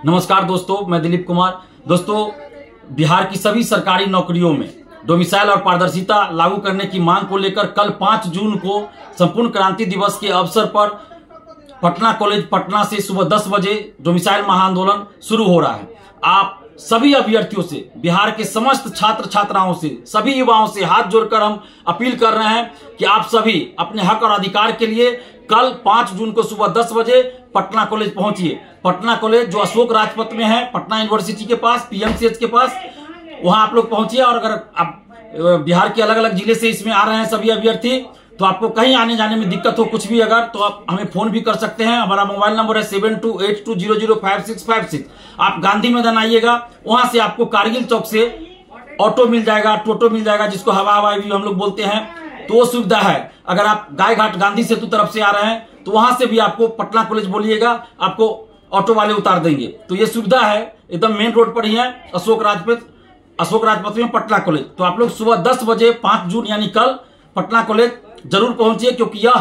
नमस्कार दोस्तों, मैं दिलीप कुमार। दोस्तों, बिहार की सभी सरकारी नौकरियों में डोमिसाइल और पारदर्शिता लागू करने की मांग को लेकर कल 5 जून को संपूर्ण क्रांति दिवस के अवसर पर पटना कॉलेज पटना से सुबह 10 बजे डोमिसाइल महाआंदोलन शुरू हो रहा है। आप सभी अभ्यर्थियों से, बिहार के समस्त छात्र छात्राओं से, सभी युवाओं से हाथ जोड़कर हम अपील कर रहे हैं कि आप सभी अपने हक और अधिकार के लिए कल 5 जून को सुबह 10 बजे पटना कॉलेज पहुंचिए। पटना कॉलेज जो अशोक राजपथ में है, पटना यूनिवर्सिटी के पास, पीएमसीएच के पास, वहां आप लोग पहुंचिए। और अगर आप बिहार के अलग अलग जिले से इसमें आ रहे हैं सभी अभ्यर्थी, तो आपको कहीं आने जाने में दिक्कत हो कुछ भी अगर, तो आप हमें फोन भी कर सकते हैं। हमारा मोबाइल नंबर है 7282005656। आप गांधी मैदान आइएगा, वहां से आपको कारगिल चौक से ऑटो मिल जाएगा, टोटो मिल जाएगा, जिसको हवाई भी हम लोग बोलते हैं, तो वो सुविधा है। अगर आप गायघाट गांधी सेतु तरफ से आ रहे हैं तो वहां से भी आपको पटना कॉलेज बोलिएगा, आपको ऑटो वाले उतार देंगे। तो ये सुविधा है, एकदम मेन रोड पर ही है, अशोक राजपथ में पटना कॉलेज। तो आप लोग सुबह 10 बजे 5 जून यानी कल पटना कॉलेज जरूर पहुंचिए, क्योंकि यह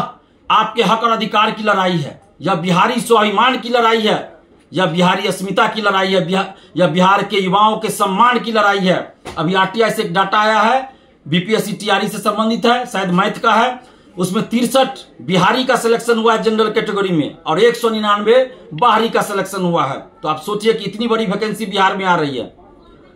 आपके हक और अधिकार की लड़ाई है, यह बिहारी स्वाभिमान की लड़ाई है, यह बिहारी अस्मिता की लड़ाई है, यह बिहार के युवाओं के सम्मान की लड़ाई है। अभी आरटीआई से एक डाटा आया है, बीपीएससी टीआरई से संबंधित है, शायद मैथ का है, उसमें 63 बिहारी का सिलेक्शन हुआ है जनरल कैटेगरी में और 199 बाहरी का सिलेक्शन हुआ है। तो आप सोचिए कि इतनी बड़ी वैकेंसी बिहार में आ रही है।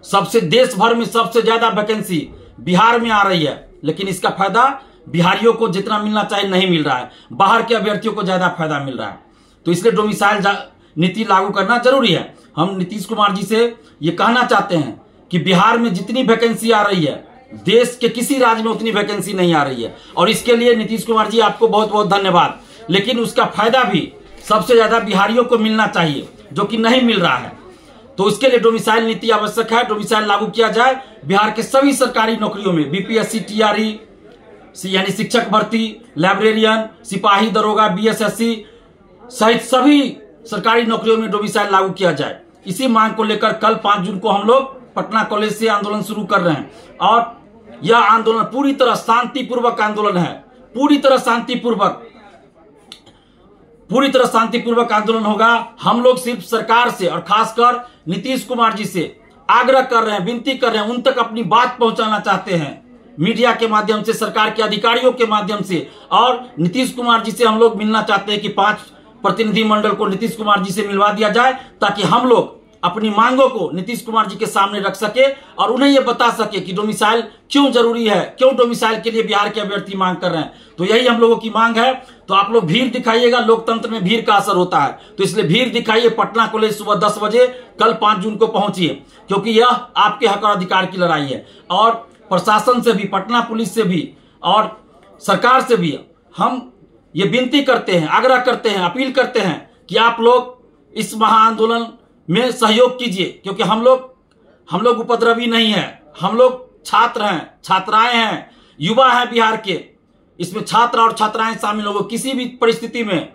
सबसे देश भर में सबसे ज्यादा वैकेंसी बिहार में आ रही है, लेकिन इसका फायदा बिहारियों को जितना मिलना चाहिए नहीं मिल रहा है, बाहर के अभ्यर्थियों को ज्यादा फायदा मिल रहा है। तो इसलिए डोमिसाइल नीति लागू करना जरूरी है। हम नीतीश कुमार जी से ये कहना चाहते हैं कि बिहार में जितनी वैकेंसी आ रही है, देश के किसी राज्य में उतनी वैकेंसी नहीं आ रही है, और इसके लिए नीतीश कुमार जी आपको बहुत बहुत धन्यवाद। लेकिन उसका फायदा भी सबसे ज्यादा बिहारियों को मिलना चाहिए, जो कि नहीं मिल रहा है। तो उसके लिए डोमिसाइल नीति आवश्यक है, डोमिसाइल लागू किया जाए। बिहार के सभी सरकारी नौकरियों में बीपीएससी टीआरई यानी शिक्षक भर्ती, लाइब्रेरियन, सिपाही, दरोगा, बीएसएससी सहित सभी सरकारी नौकरियों में डोमिसाइल लागू किया जाए। इसी मांग को लेकर कल 5 जून को हम लोग पटना कॉलेज से आंदोलन शुरू कर रहे हैं, और यह आंदोलन पूरी तरह शांतिपूर्वक आंदोलन है, पूरी तरह शांतिपूर्वक आंदोलन होगा। हम लोग सिर्फ सरकार से और खासकर नीतीश कुमार जी से आग्रह कर रहे हैं, विनती कर रहे हैं, उन तक अपनी बात पहुंचाना चाहते हैं मीडिया के माध्यम से, सरकार के अधिकारियों के माध्यम से। और नीतीश कुमार जी से हम लोग मिलना चाहते हैं कि 5 प्रतिनिधि मंडल को नीतीश कुमार जी से मिलवा दिया जाए, ताकि हम लोग अपनी मांगों को नीतीश कुमार जी के सामने रख सके और उन्हें यह बता सके कि डोमिसाइल क्यों जरूरी है, क्यों डोमिसाइल के लिए बिहार के अभ्यर्थी मांग कर रहे हैं। तो यही हम लोगों की मांग है। तो आप लोग भीड़ दिखाइएगा, लोकतंत्र में भीड़ का असर होता है, तो इसलिए भीड़ दिखाइए। पटना कॉलेज सुबह 10 बजे कल 5 जून को पहुंचिए, क्योंकि यह आपके हक और अधिकार की लड़ाई है। और प्रशासन से भी, पटना पुलिस से भी और सरकार से भी हम ये विनती करते हैं, आग्रह करते हैं, अपील करते हैं कि आप लोग इस महाआंदोलन में सहयोग कीजिए, क्योंकि हम लोग उपद्रवी नहीं है, हम लोग छात्र हैं, छात्राएं हैं, युवा हैं बिहार के। इसमें छात्र और छात्राएं शामिल होंगे। किसी भी परिस्थिति में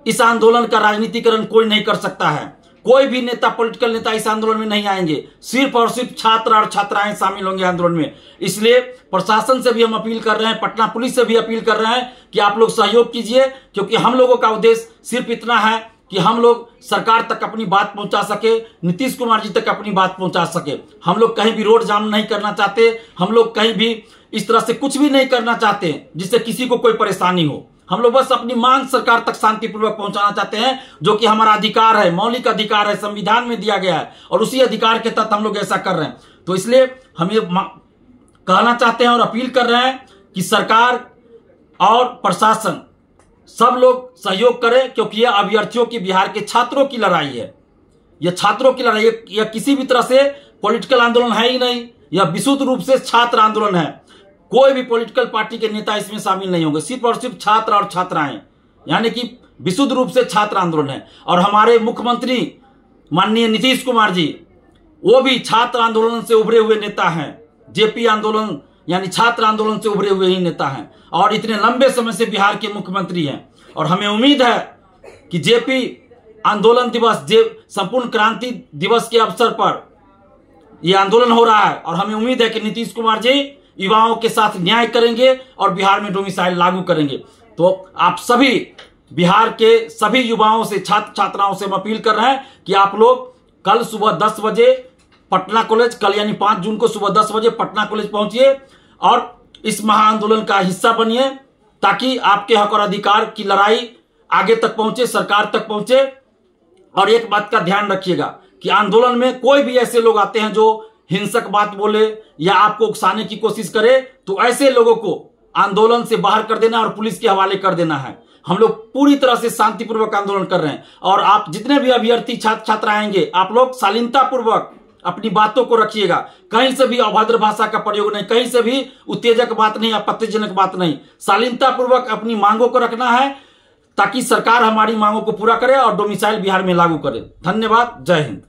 इस आंदोलन का राजनीतिकरण कोई नहीं कर सकता है। कोई भी नेता, पॉलिटिकल नेता इस आंदोलन में नहीं आएंगे, सिर्फ और सिर्फ छात्र और छात्राएं शामिल होंगे आंदोलन में। इसलिए प्रशासन से भी हम अपील कर रहे हैं, पटना पुलिस से भी अपील कर रहे हैं कि आप लोग सहयोग कीजिए, क्योंकि हम लोगों का उद्देश्य सिर्फ इतना है कि हम लोग सरकार तक अपनी बात पहुंचा सके, नीतीश कुमार जी तक अपनी बात पहुंचा सके। हम लोग कहीं भी रोड जाम नहीं करना चाहते, हम लोग कहीं भी इस तरह से कुछ भी नहीं करना चाहते जिससे किसी को कोई परेशानी हो। हम लोग बस अपनी मांग सरकार तक शांतिपूर्वक पहुंचाना चाहते हैं, जो कि हमारा अधिकार है, मौलिक अधिकार है, संविधान में दिया गया है, और उसी अधिकार के तहत हम लोग ऐसा कर रहे हैं। तो इसलिए हम ये कहना चाहते हैं और अपील कर रहे हैं कि सरकार और प्रशासन सब लोग सहयोग करें, क्योंकि यह अभ्यर्थियों की, बिहार के छात्रों की लड़ाई है। यह छात्रों की लड़ाई, यह किसी भी तरह से पॉलिटिकल आंदोलन है ही नहीं, यह विशुद्ध रूप से छात्र आंदोलन है। कोई भी पॉलिटिकल पार्टी के नेता इसमें शामिल नहीं होंगे, सिर्फ और सिर्फ छात्र और छात्राएं, यानी कि विशुद्ध रूप से छात्र आंदोलन है। और हमारे मुख्यमंत्री माननीय नीतीश कुमार जी, वो भी छात्र आंदोलन से उभरे हुए नेता हैं, जेपी आंदोलन यानी छात्र आंदोलन से उभरे हुए ही नेता हैं, और इतने लंबे समय से बिहार के मुख्यमंत्री हैं। और हमें उम्मीद है कि जेपी आंदोलन दिवस, संपूर्ण क्रांति दिवस के अवसर पर यह आंदोलन हो रहा है, और हमें उम्मीद है कि नीतीश कुमार जी युवाओं के साथ न्याय करेंगे और बिहार में डोमिसाइल लागू करेंगे। तो आप सभी बिहार के सभी युवाओं से, छात्र छात्राओं से हम अपील कर रहे हैं कि आप लोग कल सुबह 10 बजे पटना कॉलेज, कल यानी 5 जून को सुबह 10 बजे पटना कॉलेज पहुंचिए और इस महाआंदोलन का हिस्सा बनिए, ताकि आपके हक और अधिकार की लड़ाई आगे तक पहुंचे, सरकार तक पहुंचे। और एक बात का ध्यान रखिएगा कि आंदोलन में कोई भी ऐसे लोग आते हैं जो हिंसक बात बोले या आपको उकसाने की कोशिश करे, तो ऐसे लोगों को आंदोलन से बाहर कर देना और पुलिस के हवाले कर देना है। हम लोग पूरी तरह से शांतिपूर्वक आंदोलन कर रहे हैं और आप जितने भी अभ्यर्थी छात्र छात्रा आएंगे, आप लोग शालीनता पूर्वक अपनी बातों को रखिएगा। कहीं से भी अभद्र भाषा का प्रयोग नहीं, कहीं से भी उत्तेजक बात नहीं, आपत्तिजनक बात नहीं। शालीनता पूर्वक अपनी मांगों को रखना है ताकि सरकार हमारी मांगों को पूरा करे और डोमिसाइल बिहार में लागू करे। धन्यवाद। जय हिंद।